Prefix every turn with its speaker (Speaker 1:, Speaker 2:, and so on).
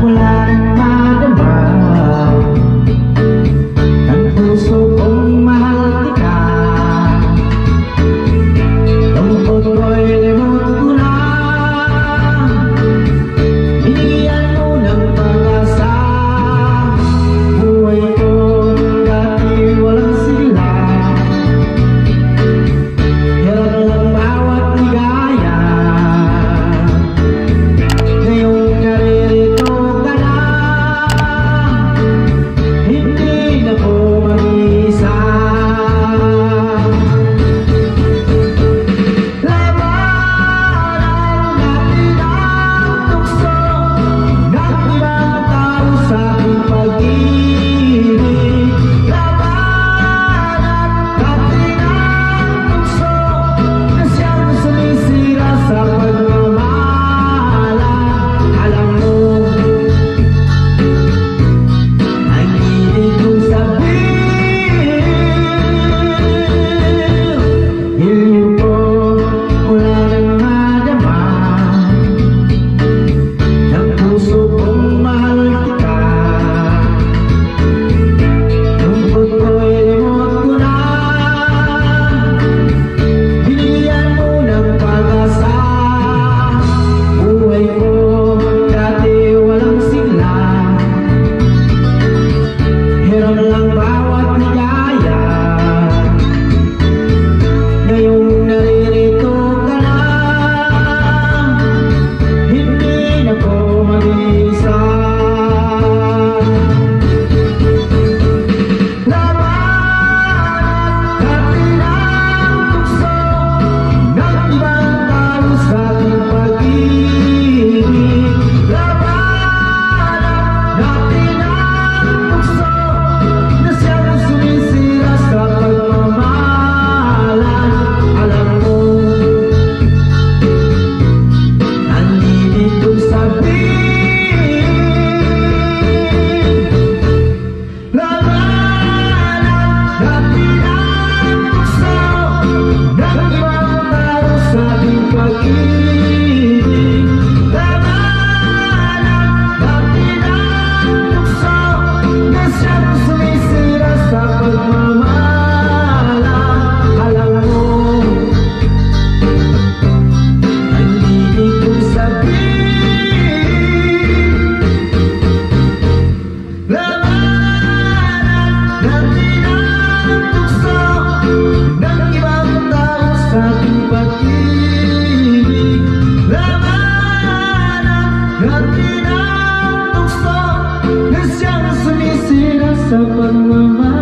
Speaker 1: wala nang madama. Ang puso kong mahal kita, lungkot ko'y limot ko na. Binigyan mo ng pag-asa, buhay ko dati walang sigla. Hirap lang bawat ligaya, ngayong naririto ka na. Hindi na ko mag-isa. Labanan natin ang tukso ng ibang tao sa ating pag-ibig. Labanan natin ang tukso na siyang sumisira sa pagmamahalan. Alam mo, ang ibig kong sabihin, hiling ko wala nang madama. Ang puso kong mahal kita, lungkot ko'y limot ko na. Binigyan mo ng pag-asa, buhay ko dati walang sigla. Hirap lang bawat ligaya, ngayong naririto ka na. Hindi na ko mag-isa. Labanan natin ang tukso ng ibang tao sa ating pag-ibig. Labanan natin ang tukso na siyang sumisira sa pagmamahalan. Alam mo, ang ibig kong sabihin, labanan natin ang tukso ng ibang tao sa ating pag-ibig. Labanan natin ang tukso na siyang sumisira sa pagmamahalan. Alam mo, ang ibig kong sabihin, labanan natin ang tukso ng ibang tao sa ating pag-ibig. Labanan natin ang tukso na siyang sumisira sa pagmamahal.